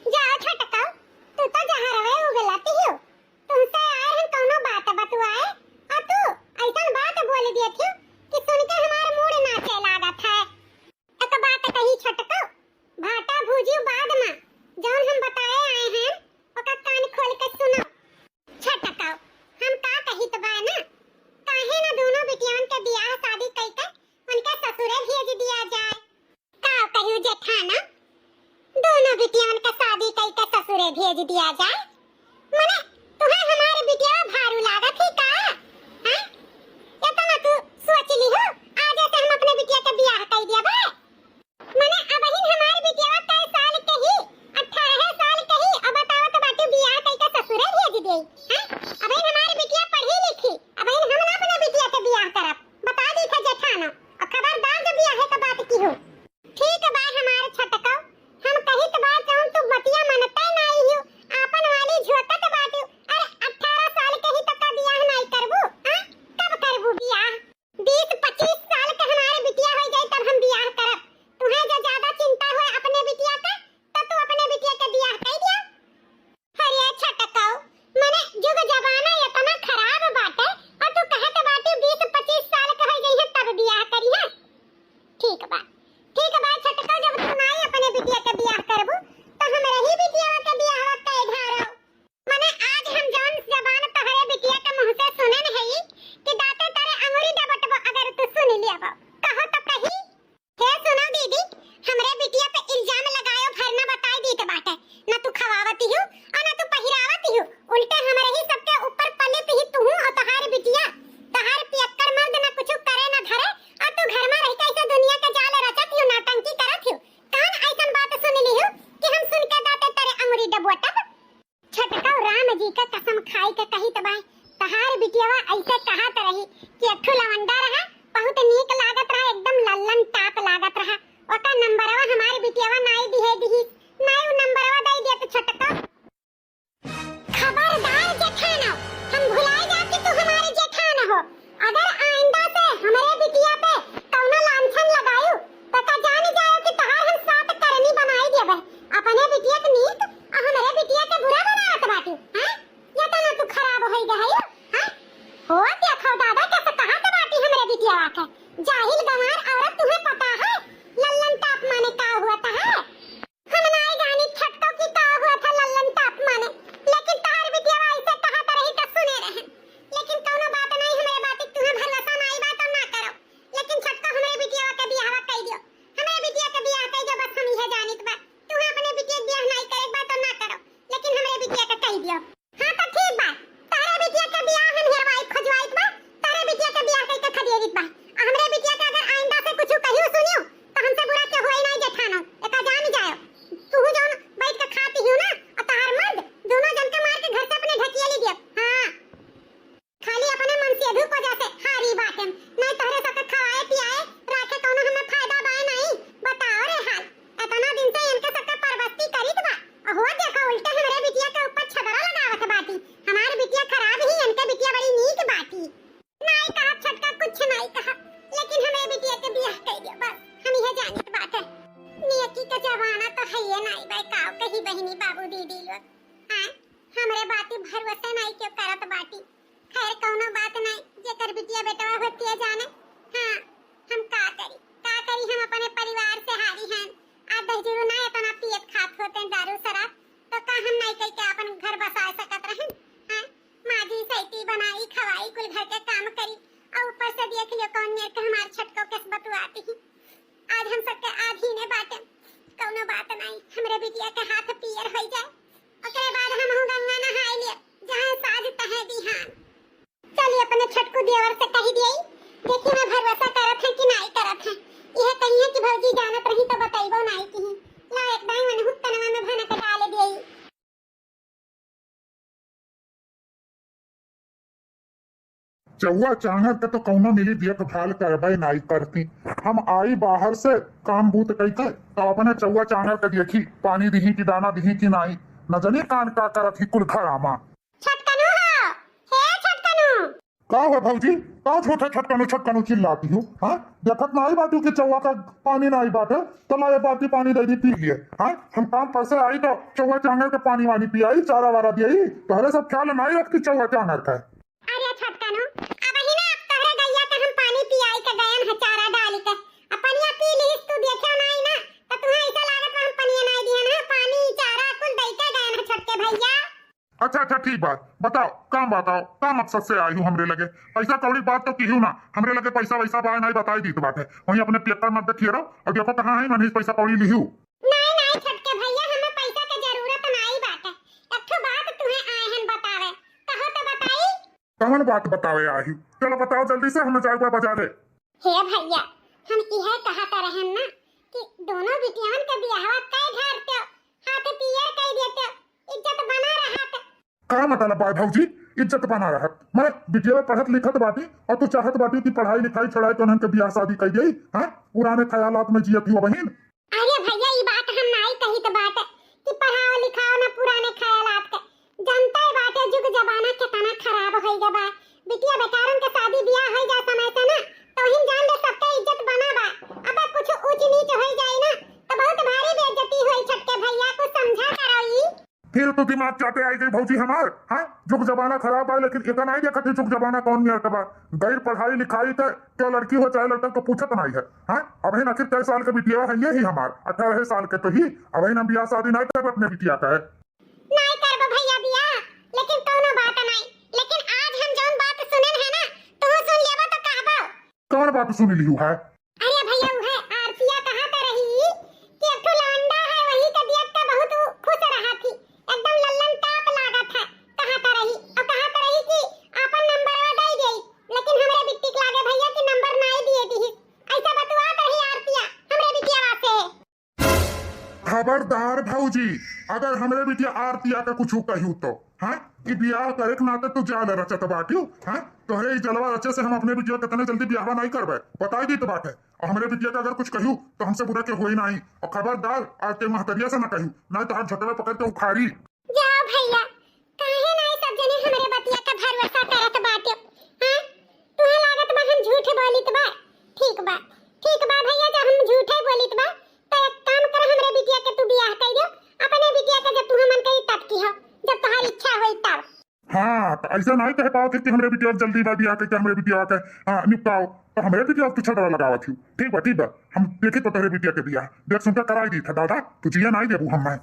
जाओ छटकाओ, तू तो जहाँ रवे उगलाती हो। तुमसे आए हम कौनो बात बतुआए और तू ऐसा बात बोल दिए थी कि सुन के हमारा मूड नाचे लागत है। एक बात कही छटकाओ, भाटा भूजी बाद में जौन हम बताए आए हैं ओका कान खोल के सुनो। छटकाओ, हम का कही तो बा ना, काहे ना दोनों बिटियान के बियाह शादी कई के उनके ससुरे भेज दिया जाए। का कहियो जेठाना, दोनों बिटियान का शादी कई के ससुरे भेज दिया जाए। मने तुम्हें हमारी बिटिया भारू लागत ही का? हैं? ये तो ना तू सोच ली हो आज से हम अपने बिटिया का ब्याह कर दिया बे। मने अब ही हमारी बिटिया 23 साल के ही 18 साल के ही अब बताओ तो बाटू ब्याह कई के ससुरे भेज देई हैं? अब ही हमारी बिटिया पढ़ी लिखी, अब ही हम ना अपने बिटिया का ब्याह करब। बता दी था जेठाना और खबरदार जब ब्याह का बात की हो। ठीक बा हमारे छटकाओ, हम कही तो बात जाऊं तू बतिया मनते नहीं हो, आपन वाली झोटत बाटू। अरे 18 साल के ही तो का ब्याह नहीं करबू? हां कब करबू ब्याह? 20-25 साल के हमारे बिटिया हो जाए तब हम ब्याह करब। तुम्हें जो ज्यादा चिंता है अपने बिटिया का तो तू अपने बिटिया का ब्याह कर दिया। अरे छटकाओ, माने जुग जमाना इतना खराब बाटे और तू कहत बाटू 20-25 साल के हो जाए तब ब्याह करी है। ठीक बा छटकाओ, जब तू नहीं अपने बिटिया के ब्याह करबू तो हम रही बिटिया के ब्याह कर धारो। माने आज हम जान जबान तहरे बिटिया के मुंह से सुनन है कि दाते तारे अंगुरी दबटबो अगर तू सुन लियाबो। कहो तो कही हे सुनो दीदी, हमरे बिटिया पे इल्जाम लगायो भरना बताई दीत बाटे। ना तू खवावती हो और ना तू पहिरावती हो, उल्टे हमरे ही सबके ऊपर पले पे ही तू और तहार बिटिया तहार पियक्कड़ मर्द ना कुछ करे ना धरे और तू घर में रह के ऐसे दुनिया के जाल रचत हो, नाटंकी करत हो। कौन ऐसन बात सुन ली हो कि हम सुन के दाते तारे अंगुरी दबोटब? छटकाओ, राम जी का कसम खाई के कही तो भाई तहार बिटियावा ऐसे कहत रही कि अठू लवंडा रहा, बहुत नीक लागत रहा, एकदम लल्लन टाप लागत रहा। ओका नंबरवा हमारी बिटियावा नाई दिहे दिही, नाई उ नंबरवा दई दे। तो छटकाओ खबरदार जेठाना, हम भुलाए जा कि तू हमारे जेठाना हो। अगर आइंदा से हमारे बिटिया पे कौनो लांछन लगायो तो का जान जाओ कि तहार हम साथ करनी बनाई देबे। अपने बिटिया के नीक और हमारे बिटिया के बुरा बनावत बाटू। हां या तो ना तू खराब होई गई हां? हो देखो दादा कैसे कहत बाटी हमरे बिटिया के, जाहिल गंवार औरत, तुम्हें पता है लल्लन टाप माने का हुआ था? हम नहीं जानी छटकाओ की का हुआ था लल्लन टाप माने, लेकिन तहार बिटिया ऐसे कहत रही तो सुने रहे। लेकिन कौनो बात नहीं, हमरे बात तुम्हें भरोसा नहीं बात ना करो। लेकिन छटका हमरे बिटिया के ब्याह कर दियो, हमरे बिटिया के ब्याह कर दियो। बस हम यह जानित बा तुम्हें अपने बिटिया के ब्याह नहीं करे बात तो ना करो, लेकिन हमरे बिटिया के कह दियो। हां तो ठीक बा, तारे बिटिया के ब्याह हम हेरवाई खजवाई बा, तारे बिटिया के ब्याह कई के खदेरित बा। हमरे बिटिया के अगर आइंदा से कुछ कहियो सुनियो तो हमसे बुरा के होई नहीं जेठाना, एका जान जाओ। तू जौन बैठ के खाती हो ना और तहार मर्द दोनों जन के मार के घर से अपने ढकिया ली दियो। हां खाली अपने मन से अधू को जैसे हारी बातें नहीं तोहरे सबके खवाए पियाए राखे कौनो हमें फायदा बा नहीं। बताओ रे हाल, इतना दिन से इनके सबके परवस्ती करीत बा और हो देखो उल्टे हमरे बिटिया के ऊपर छदरा लगावत बाटी। हमारी बिटिया खराब ही, इनके बिटिया बड़ी नीक बाटी। नहीं कहा छटका, कुछ नहीं कहा, लेकिन हमें बिटिया के ब्याह कर दियो। बस हम यह जानित बात है, नियति का जमाना तो है ये नहीं भाई। काव कही बहनी बाबू दीदी लोग हां हमरे बाती भरोसा नहीं क्यों करत बाटी। खैर कौनो बात नहीं, जेकर बिटिया बेटवा होती है जाने। हां हम का करी हम अपने परिवार से हारी हैं। आ दहजरू ना इतना पियत खात होते दारू शराब तो का हम नहीं कह के अपन घर बसा सकत रहन? हां माजी सैती बनाई खवाई कुल घर के काम करी और ऊपर से देख लियो कौन मेरे के हमार छटको किस बतुआती है। आज हम सबके आधी ने बाटे, कौनो बात नहीं, हमरे बिटिया के हाथ पियर हो जाए ओकरे बाद हम गंगा नहाई ले जहां साज तहे दिहान। चलिए अपने छटकू देवर से कह दिए, देखिए मैं भरोसा करत है कि नहीं करत है। यह कहिए कि भौजी जानत रही तो बताइबो नहीं की ला एकदम मन हुक्कनवा में भन के डाल दिए। चौवा चाहत के तो कौनो मिली देख भाल करबे नहीं करती। हम आई बाहर से काम बूत कई के तो अपने चौवा चाहत के देखी पानी दिही की दाना दिही की नहीं, न जानी कान का करत ही कुल खरामा। छटकनु हो, हे छटकनु का है भौजी का छोटे छटकनु चिल्लाती हूँ? हाँ देखत ना आई बाटी की चौवा का पानी ना आई बाटे तो ला ये बाटी पानी दे दी पी लिए। हाँ हम काम पर से आई तो चौवा चांगर के पानी वानी पियाई चारा वारा दियाई तोहरे सब ख्याल ना ही रखती चौवा चांगर का। अरे छटकनो अब ही ना अब तोहरे गैया के हम पानी पियाई के गयन है चारा डाली के अपनिया पी लीस तू देखो नहीं ना तो तुम्हें ऐसा लागत हम पनिया नहीं दिया ना पानी चारा कुल दई के गयन है छटके भैया। अच्छा ठीक बात बताओ का मकसद से आई हूँ हमरे लगे पैसा कौड़ी बात तो की हूँ ना हमरे लगे पैसा वैसा बाय नहीं बताई दी तो बात है वहीं अपने पियक्कर मत देखिए रहो और देखो कहाँ है मनीष पैसा कौड़ी ली हूँ। नहीं छटके भैया हमें पैसा की जरूरत नहीं बाटे एक ठो बात तुम्हें आए हैं बतावे कहो तो बताई। कौन बात बतावे आई हूँ चलो बताओ जल्दी से हमें जाए बजा दे। हे भैया हम यह कहता रहे ना कि दोनों बिटियान के बियाहवा कई धरते हाथ पियर कई देते इज्जत बना रहत। का मतलब बाय भौजी इज्जत बना रहत मैं बिटिया पढ़त लिखत बाटी और तू चाहत बाटी की पढ़ाई लिखाई छड़ाई तो उनके बियाह शादी कर गई। हाँ पुराने ख्यालात में जियत हुआ बहन। अरे भैया ये बात हम नहीं कही तो बात है कि पढ़ाओ लिखाओ ना पुराने ख्यालात के जनता बात है जुग जमाना कितना खराब हो गया बा बिटिया बेकारन के शादी ब्याह हो जा समय से ना तो हिन जान ले सबके इज्जत बना बा अब कुछ ऊंच नीच हो जाए ना तो बहुत भारी बेइज्जती होई छटके भैया को समझा करोई। फिर तो दिमाग चाटे आई गई भौजी हमार। हाँ जुग जमाना खराब है लेकिन इतना नहीं देखा जुग जमाना कौन नहीं है गैर पढ़ाई लिखाई के क्या लड़की हो चाहे लड़का तो पूछत नहीं है। हाँ अब आखिर 23 साल के बिटिया है ये ही हमार 18 साल के तो ही अब हम ब्याह शादी नहीं कर अपने बिटिया का है नहीं करबो भैया बियाह लेकिन कोनो बात नहीं लेकिन आज हम जौन बात सुनन है ना तू सुन लेबो तो कहबो। कौन बात सुनी ली है? अरे भैया वो है आरतिया कहा तो रही कि एक ठो लौंडा है वही के देख के बहुत खुश रहा थी एकदम लल्लन टाप लागत है कहा तो रही और कहा तो रही कि अपन नंबर दे देई लेकिन हमरे बिट्टी के लागे भैया की नंबर नहीं दिए दी ऐसा बतवा रही आरतिया हमरे बिटिया वासे। खबरदार भौजी अगर हमरे बिटिया आरतिया का कुछ कहूँ तो हाँ कि ब्याह करे के नाते तू जाल रचत बाटियो। हाँ तोहरे जलवा रचे से हम अपने बिटिया कितने जल्दी ब्याह नहीं करबे बताई दी तो बात है और हमरे बिटिया का अगर कुछ कहूँ तो हमसे बुरा के होई नहीं और खबरदार आज के महतरिया से ना कहूँ नहीं तो हाथ झटवे पकड़ के उखाड़ी। जाओ भैया काहे नहीं सब जने हमरे बतिया का भरोसा करत बाटियो। हां तुहे लागत बा हम झूठ बोलित बा ठीक बा भैया जब हम झूठे बोलित बा तो एक काम कर हमरे बिटिया के तू बियाह कर दियो अपने बिटिया के जब तू हमन कही तब की हो जब तुम्हारी इच्छा होई तब। हाँ तो ऐसा नहीं कह पाओ कि हमरे बिटिया जल्दी बादी आके कि हमरे बिटिया के निपटाओ तो हमरे बिटिया तो छतरा लगावा थी। ठीक बा हम देखे तो तेरे बिटिया के बियाह देख सुनकर कराई दी था दादा तुझिया नहीं देबू हम मैं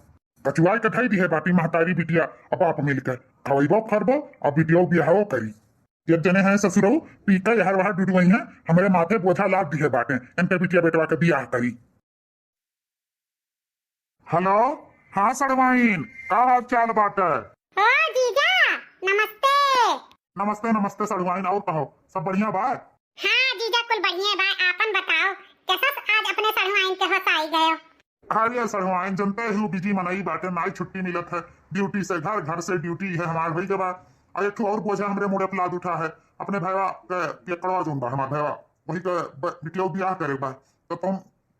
कचुआई के दी है बाटी महतारी बिटिया अब आप मिलकर खवैबो खरबो और बिटिया बियाहो करी एक जने हैं ससुरो पीका यहर वहां डुडवई है हमारे माथे बोझा लाद दी है बाटे इनके बिटिया बेटवा के बियाह करी। हेलो हाँ सड़वाइन का हाल चाल बाटे? ओ जीजा नमस्ते। नमस्ते सड़वाइन और कहो सब बढ़िया बात? हां जीजा कुल बढ़िया बा आपन बताओ कैसा आज अपने सड़वाइन के हंसाई गयो? अरे सड़वाइन जनते ही बिजी मनाई बाटे नाई छुट्टी मिलत है ड्यूटी से घर से ड्यूटी है हमार भाई के बाद और एक और बोझा हमरे मुड़े लाद उठा है अपने भैया के पियकड़वा जोन बा हमार भैया वही के बिटिया ब्याह करे बा तो तुम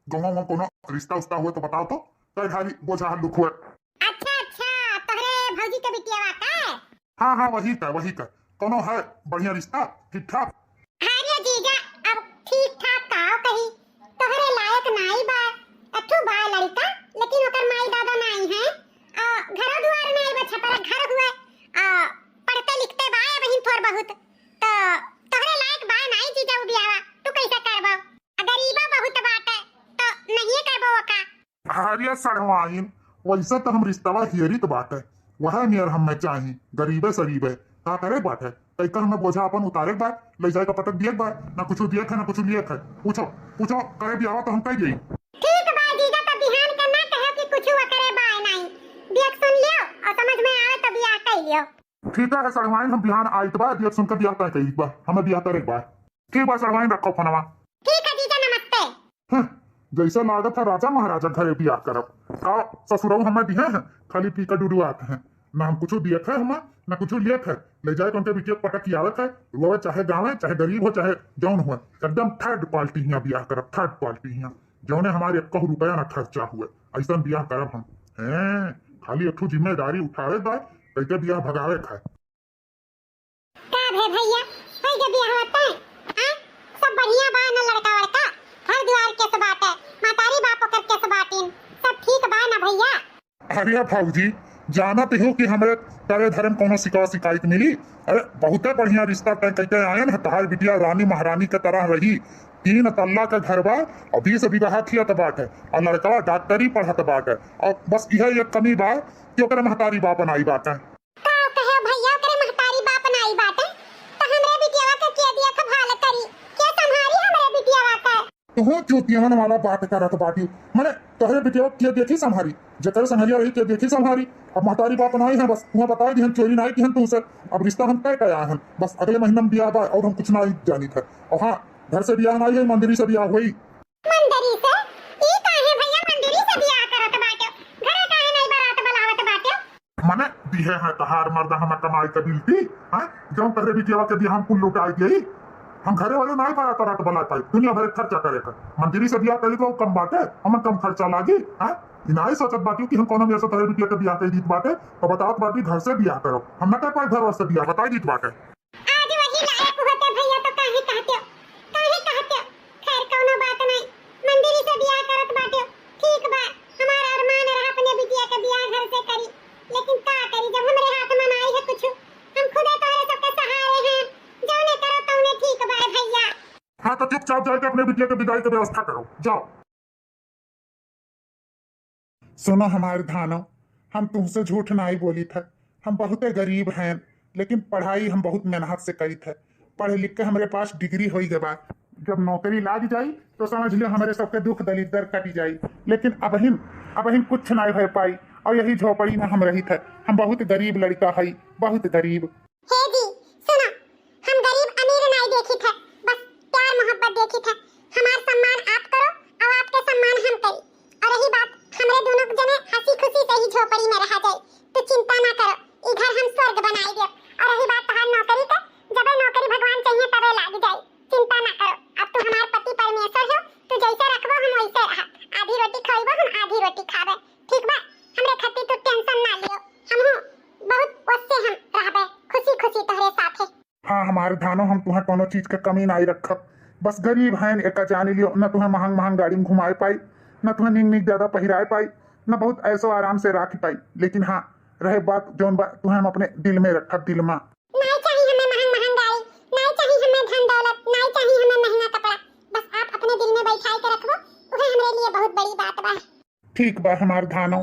गाँव में कोनो रिश्ता उस्ता हुए तो बताओ तो कई ढाली बोझा लुक हुए। अच्छा तोहरे भौजी के बिटिया का? हाँ वही का कोनो है बढ़िया रिश्ता ठीक ठाक? अरे जीजा अब ठीक ठाक काओ कही तोहरे लायक नहीं बा अथु बा लड़का लेकिन ओकर माई दादा नहीं है घर दुआर नहीं बा छपरा घर हुए पढ़ते लिखते बा वहीं थोड़ बहुत तो तोहरे लायक बा नहीं जीजा बियाह तू कैसे करबो गरीबा बहुत बाटे तो नहीं करबो का? अरे सड़वाइन वैसे तो हम रिश्तवा हियरी तो बाटे वह नियर हमें चाहिए गरीबे सरीबे का करे बाटे तैका हमें बोझा अपन उतारे बा ले जाए का पटक दिए बा ना कुछ दिए है ना कुछ लिए है पूछो करे ब्याह तो हम कह गई। ठीक बा जीजा तो बिहान के ना कहे कि कुछ करे बा नहीं देख सुन लियो और समझ में आए तो ब्याह कर लियो। ठीक है सड़वाइन हम बिहान आइत बा देख सुन के ब्याह तय कई बा हमें ब्याह करे बा। ठीक बा सड़वाइन रखो फोनवा। ठीक है जीजा नमस्ते। जैसे लागत है राजा महाराजा घरे ब्याह करब का ससुरऊ हमें दिए हैं खाली पी कर डुडू आते हैं ना हम कुछ दिए थे हमें ना कुछ लिए थे ले जाए उनके बिटिया पटक की आवत है वो चाहे गाँव है चाहे गरीब हो चाहे जौन हुआ एकदम थर्ड क्वालिटी हियाँ ब्याह करब थर्ड क्वालिटी हियाँ जौने हमारे 1 रुपया ना खर्चा हुए ऐसा ब्याह करब हम हैं खाली एक जिम्मेदारी उठावे बा कैके ब्याह भगावे खाए का भे भैया होई ब्याह होता है? हाँ? सब बढ़िया बा ना लड़का वड़का? घर द्वार के सब बाटे, मातारी बाप कर के सब बाटीन, सब ठीक बा ना भैया? अरे भाऊजी, जाना तो हो कि हमारे करे धर्म कोनो शिकायत मिली। अरे बहुत बढ़िया रिश्ता तय करके आए न, तहार बिटिया रानी महारानी के तरह रही। 3 तल्ला का घर बा और 20 बीघा खियत बाटे और लड़का डॉक्टरी पढ़त बाटे और बस यह एक कमी बा कि ओकरे महतारी बाप बनाई बाटे। का कहे भैया करे महतारी बाप बनाई बाटे? तो हमरे बिटिया के के दिया का भाल करी, के संभारी हमरे बिटिया का? तुहो चूतियन वाला बात करत बाटी। माने तोहरे बिटिया के देखी संभारी, जकर संगरिया रही के देखी संभारी। अब महतारी बाप बनाई है, बस तुम्हें बता दी हम चोरी नहीं की हम तुमसे। अब रिश्ता हम तय कर आए हैं, बस अगले महीने में ब्याह बा और हम कुछ नहीं जानी थे। और हाँ, घर से ब्याह नहीं है, मंदिरी से ब्याह हुई। मंदिरी से? ई काहे भैया मंदिरी से ब्याह करत बाटे? घरे काहे नहीं बारात बुलावत बाटे? माने दिहे है तहार मर्द हम कमाई के बिलती हैं, जो तहरे बिटिया के ब्याह हम कुल लुटाई गई। हम घरे वाले नहीं पाया तरात बला पाई, दुनिया भर खर्चा करे कर। मंदिरी से ब्याह करी तो कम बाटे, हमें कम खर्चा लागी। हैं इनाई सोचत बाटी कि हम कोनो में ऐसा तहरे बिटिया के ब्याह कर दीत बाटे और बतावत बाटी घर से ब्याह करो। हम न कर पाए घर से ब्याह बताई दीत बाटे। आज वही लायक होते भैया तो काहे कहते हो? काहे कहते हो? खैर कोनो बात नहीं, मंदिरी से ब्याह करत बाटे, ठीक बा। हमारा अरमान रहा अपने बिटिया के ब्याह घर से करी, लेकिन का करी जब हमरे हाथ में नहीं है कुछ। हम खुदे तोहरे सबके सहारे हैं, जौने करो तौने ठीक बा भैया। हाँ तो चुपचाप जाके अपने बिटिया के विदाई की व्यवस्था करो, जाओ। सुनो हमारे धानो, हम तुमसे झूठ नहीं बोली थे। हम बहुत गरीब हैं, लेकिन पढ़ाई हम बहुत मेहनत से करी थे। पढ़ लिख के हमारे पास डिग्री हो गई बा। जब नौकरी लाग जाई तो समझ लो हमारे सबके दुख दलिदर कटी जाई। लेकिन अब कुछ नहीं हो पाई और यही झोपड़ी में हम रही थे। हम बहुत गरीब लड़का है, बहुत गरीब। हे जी सुनो, हम गरीब अमीर नहीं देखी थे, बस प्यार मोहब्बत देखी थे। हमार सम्मान आप करो और आपके सम्मान हम करी। और रही बात हमरे दोनों जने हंसी खुशी से ही झोपड़ी में रह जाए, तो चिंता ना करो, ई घर हम स्वर्ग बनाई दे। और रही बात तहार नौकरी का, जब नौकरी भगवान चाहिए तबे लाग जाए, चिंता ना करो। अब तू हमार पति परमेश्वर हो, तू जैसे रखबो हम वैसे रह। आधी रोटी खाइबो हम आधी रोटी खाबे, ठीक बा? हमरे खातिर तू टेंशन ना लियो, हमहु बहुत वस्से हम रहबे खुशी खुशी तोहरे साथे। हाँ हमारे धानो, हम तुम्हें कोनो चीज के कमी नहीं रखब। बस गरीब हैं एक जानी लियो, न तुम्हें महंग गाड़ी में घुमाए पाई, न तुम्हें निक ज्यादा पहिराए पाई, न बहुत ऐसो आराम से राख पाई। लेकिन हाँ रहे बात जोन बात तुम्हें हम अपने दिल में रखब, दिल में। नहीं चाहिए हमें महंग गाड़ी, नहीं चाहिए हमें धन दौलत, नहीं चाहिए हमें महंगा कपड़ा। बस आप अपने दिल में बैठाए के रखबो, वह हमरे लिए बहुत बड़ी बात बा। ठीक बा हमार धानो।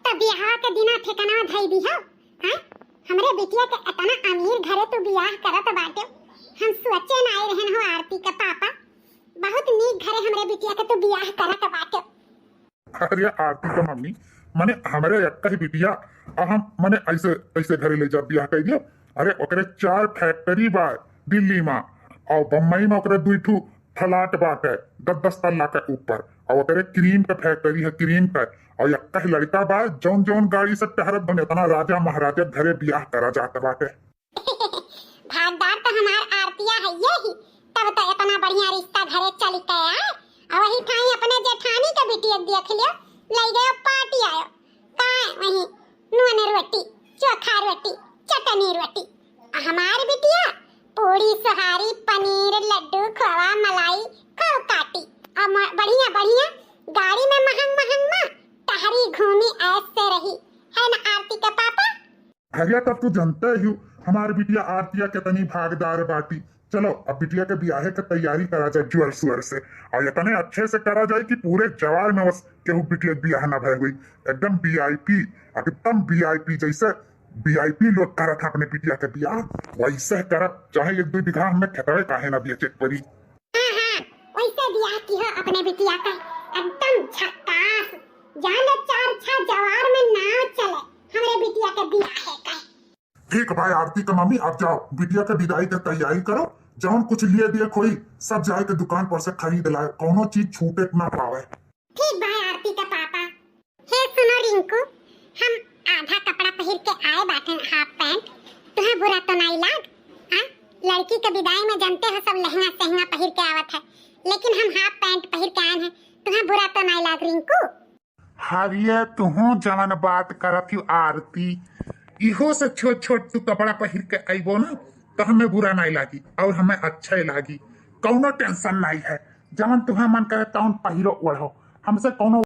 तब ब्याह के दिना ठिकाना धई दी हो। हां हमरे बिटिया के इतना अमीर घरे तू ब्याह करत बाटे, हम सोचे नहीं रहन हो आरती के पापा। बहुत नीक घरे हमरे बिटिया के तू ब्याह करत बाटे। अरे आरती का मम्मी, माने हमारे एक ही बिटिया हम माने ऐसे घरे ले जा ब्याह कर दियो। अरे ओकरे 4 फैक्ट्री बा दिल्ली में और बम्बई में, ओकरे 2 फ्लैट बाटे 10-10 तल्ला के ऊपर। और ओकरे क्रीम का फैक्ट्री है, क्रीम का। और एक ही लड़का बा जौन गाड़ी से टहरत बने तना राजा महाराजा घरे ब्याह करा जाता बाटे। भागदार तो हमार आरतिया है यही, तब तो इतना बढ़िया रिश्ता घरे चल के आए। और वही ठाई अपने जेठानी के बिटिया देख लियो, ले गयो पार्टी आयो काय वही नून रोटी, चोखा रोटी, चटनी रोटी। हमार बिटिया पूरी सुहारी, पनीर, लड्डू, खोवा, मलाई, खाओ काटी और बढ़िया बढ़िया गाड़ी में महंग टहरी घूमी ऐसे रही है ना आरती के पापा। हरिया तब तू जानते ही हमारी बिटिया आरतिया कितनी भागदार बाटी। चलो अब बिटिया के ब्याह की तैयारी करा जाए ज्वर सुअर से, और इतने अच्छे से करा जाए कि पूरे जवार में बस केहू बिटिया ब्याह ना भय हुई। एकदम वीआईपी जैसे वीआईपी लोग करा था अपने बिटिया के ब्याह, वैसे करा। चाहे 1-2 बीघा हमें खेतवे काहे ना बेचे पड़ी। हाँ वैसे ब्याह की हो अपने बिटिया का, एकदम झकास, जाने 4-6 जवार में नाव चले हमारे बिटिया के ब्याह है का। ठीक भाई आरती का मम्मी, आप जाओ बिटिया के विदाई की तैयारी करो। जौन कुछ लिए दिए खोई सब जाए के दुकान पर से खरीद लाए, कोनो चीज छूटे ना पावे। ठीक भाई आरती का पापा। हे सुनो रिंकू, हम आधा कपड़ा पहन के आए बाटे, हाफ पैंट। तुम्हें बुरा तो नहीं लाग? हाँ लड़की के विदाई में जानते हो सब लहंगा सहंगा पहन के आवत है, लेकिन हम हाफ पैंट पहन के आए हैं। तुम्हें बुरा तो नहीं लाग रिंकू? हरिया तुहू जवन बात करत आरती, इहो से छोट तू कपड़ा पहिर के आइबो ना तो हमें बुरा नहीं लागी और हमें अच्छा ही लागी। कौनो टेंशन नहीं है, जवन तुम्हें मन करे तवन पहिरो ओढ़ो, हमसे कौनो